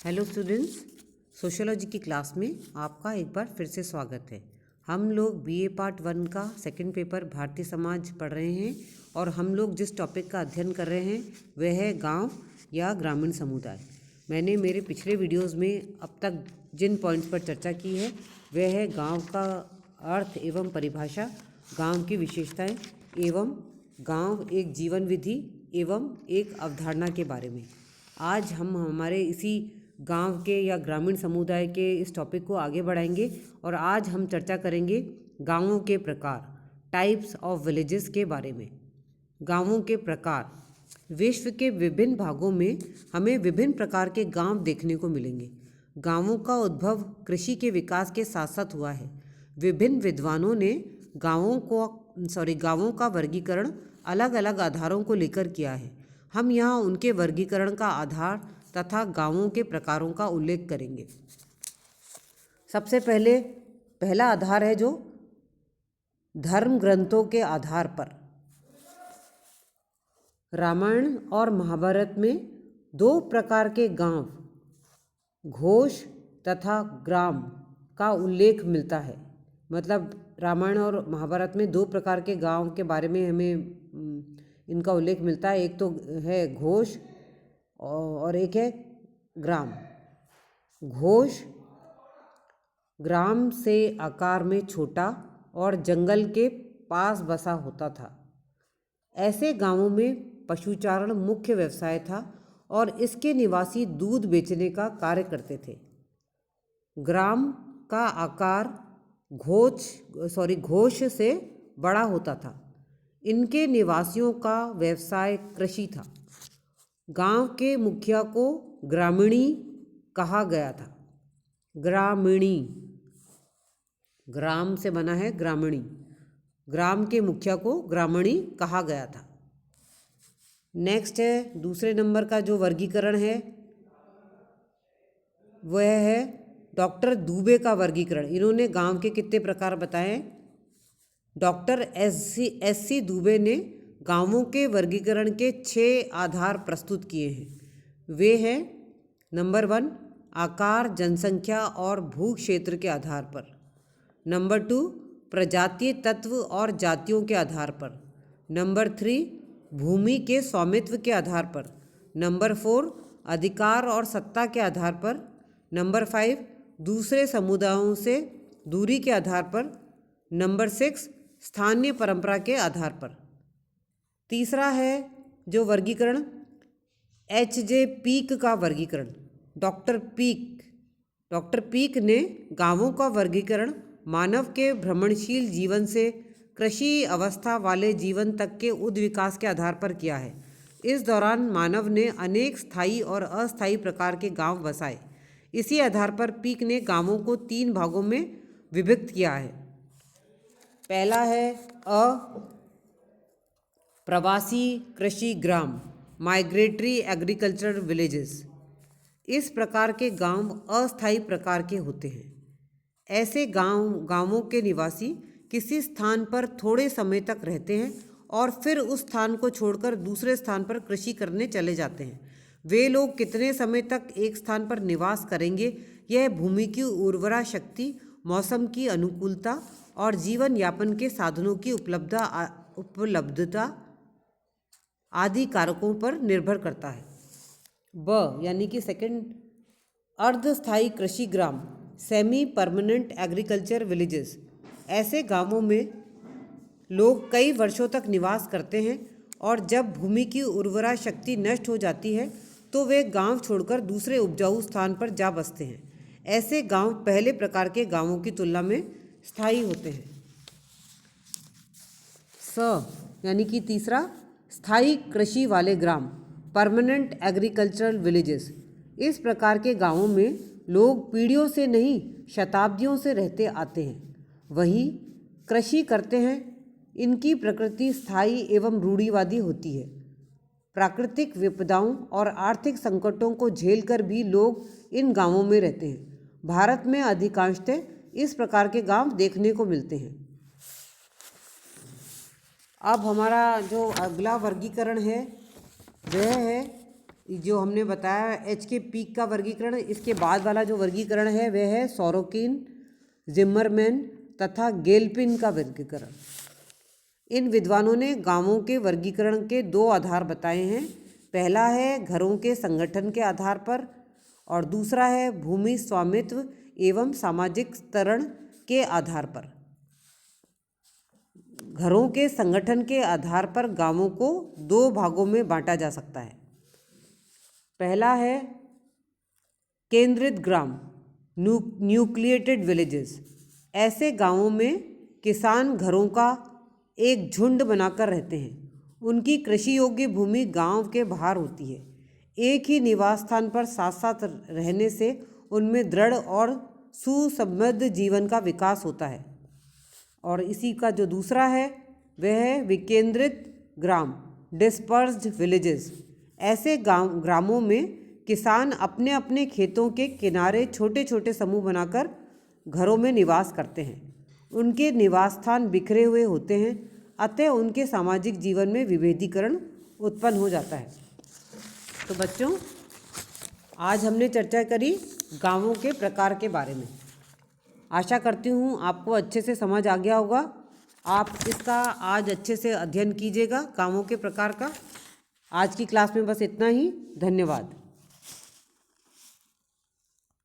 Hello students, sociology की class में आपका एक बार फिर से स्वागत है। हम लोग बीए पार्ट 1 का सेकंड पेपर भारतीय समाज पढ़ रहे हैं और हम लोग जिस टॉपिक का अध्ययन कर रहे हैं वह है गांव या ग्रामीण समुदाय। मैंने मेरे पिछले वीडियोस में अब तक जिन पॉइंट्स पर चर्चा की है वह है गांव का अर्थ एवं परिभाषा, गांव की विशेषताएं एवं गांव एक जीवन विधि एवं एक अवधारणा के बारे में। आज हम हमारे इसी गांव के या ग्रामीण समुदाय के इस टॉपिक को आगे बढ़ाएंगे और आज हम चर्चा करेंगे गांवों के प्रकार, टाइप्स ऑफ विलेजेस के बारे में। गांवों के प्रकार, विश्व के विभिन्न भागों में हमें विभिन्न प्रकार के गांव देखने को मिलेंगे। गांवों का उद्भव कृषि के विकास के साथ साथ हुआ है। विभिन्न विद्वानों ने गांवों का वर्गीकरण अलग अलग आधारों को लेकर किया है। हम यहाँ उनके वर्गीकरण का आधार तथा गांवों के प्रकारों का उल्लेख करेंगे। सबसे पहला आधार है जो धर्म ग्रंथों के आधार पर। रामायण और महाभारत में दो प्रकार के गांव, घोष तथा ग्राम का उल्लेख मिलता है। मतलब रामायण और महाभारत में दो प्रकार के गांव के बारे में हमें इनका उल्लेख मिलता है। एक तो है घोष और एक है ग्राम। घोष ग्राम से आकार में छोटा और जंगल के पास बसा होता था। ऐसे गांवों में पशुचारण मुख्य व्यवसाय था और इसके निवासी दूध बेचने का कार्य करते थे। ग्राम का आकार घोष से बड़ा होता था। इनके निवासियों का व्यवसाय कृषि था। गांव के मुखिया को ग्रामीणी कहा गया था। ग्रामीणी, ग्राम से बना है ग्रामीणी। ग्राम के मुखिया को ग्रामीणी कहा गया था। नेक्स्ट है, दूसरे नंबर का जो वर्गीकरण है वह है डॉक्टर दुबे का वर्गीकरण। इन्होंने गांव के कितने प्रकार बताए हैं? Doctor SC. दुबे ने गांवों के वर्गीकरण के 6 आधार प्रस्तुत किए हैं। वे हैं नंबर 1 आकार, जनसंख्या और भू क्षेत्र के आधार पर। नंबर 2 प्रजातीय तत्व और जातियों के आधार पर। नंबर 3 भूमि के स्वामित्व के आधार पर। नंबर 4 अधिकार और सत्ता के आधार पर। नंबर 5 दूसरे समुदायों से दूरी के आधार पर। नंबर 6 स्थानीय परंपरा के आधार पर। तीसरा है जो वर्गीकरण H.J. पीक का वर्गीकरण। डॉक्टर पीक ने गांवों का वर्गीकरण मानव के भ्रमणशील जीवन से कृषि अवस्था वाले जीवन तक के उद्विकास के आधार पर किया है। इस दौरान मानव ने अनेक स्थायी और अस्थायी प्रकार के गांव बसाए। इसी आधार पर पीक ने गांवों को 3 भागों में विभक्त किया है। पहला है प्रवासी कृषि ग्राम, माइग्रेटरी एग्रीकल्चरल विलेजेस। इस प्रकार के गांव अस्थायी प्रकार के होते हैं। ऐसे गांवों के निवासी किसी स्थान पर थोड़े समय तक रहते हैं और फिर उस स्थान को छोड़कर दूसरे स्थान पर कृषि करने चले जाते हैं। वे लोग कितने समय तक एक स्थान पर निवास करेंगे, यह भूमि की उर्वरा शक्ति, मौसम की अनुकूलता और जीवन यापन के साधनों की उपलब्धता आदि कारकों पर निर्भर करता है। यानी कि सेकंड, अर्धस्थायी कृषि ग्राम, सेमी परमानेंट एग्रीकल्चर विलेजेस। ऐसे गांवों में लोग कई वर्षों तक निवास करते हैं और जब भूमि की उर्वरा शक्ति नष्ट हो जाती है तो वे गांव छोड़कर दूसरे उपजाऊ स्थान पर जा बसते हैं। ऐसे गांव पहले प्रकार के गांवों की तुलना में स्थायी होते हैं। यानी कि तीसरा, स्थायी कृषि वाले ग्राम, परमानेंट एग्रीकल्चरल विलेजेस। इस प्रकार के गांवों में लोग पीढ़ियों से नहीं शताब्दियों से रहते आते हैं, वहीं कृषि करते हैं। इनकी प्रकृति स्थायी एवं रूढ़िवादी होती है। प्राकृतिक विपदाओं और आर्थिक संकटों को झेलकर भी लोग इन गांवों में रहते हैं। भारत में अधिकांशतः इस प्रकार के गांव देखने को मिलते हैं। अब हमारा जो अगला वर्गीकरण है वह है जो हमने बताया एच के पीक का वर्गीकरण, इसके बाद वाला जो वर्गीकरण है वह है सोरोकिन, जिम्मरमैन तथा गेलपिन का वर्गीकरण। इन विद्वानों ने गांवों के वर्गीकरण के दो आधार बताए हैं। पहला है घरों के संगठन के आधार पर और दूसरा है भूमि स्वामित्व एवं सामाजिक स्तरण के आधार पर। घरों के संगठन के आधार पर गांवों को दो भागों में बांटा जा सकता है। पहला है केंद्रित ग्राम, न्यूक्लिएटेड विलेजेस। ऐसे गांवों में किसान घरों का एक झुंड बनाकर रहते हैं। उनकी कृषि योग्य भूमि गांव के बाहर होती है। एक ही निवास स्थान पर साथ साथ रहने से उनमें दृढ़ और सुसंबद्ध जीवन का विकास होता है। और इसी का जो दूसरा है वह है विकेंद्रित ग्राम, डिस्पर्स्ड विलेजेस। ऐसे ग्रामों में किसान अपने अपने खेतों के किनारे छोटे छोटे समूह बनाकर घरों में निवास करते हैं। उनके निवास स्थान बिखरे हुए होते हैं, अतः उनके सामाजिक जीवन में विभेदीकरण उत्पन्न हो जाता है। तो बच्चों, आज हमने चर्चा करी गांवों के प्रकार के बारे में। आशा करती हूँ आपको अच्छे से समझ आ गया होगा। आप इसका आज अच्छे से अध्ययन कीजिएगा गांवों के प्रकार का। आज की क्लास में बस इतना ही। धन्यवाद।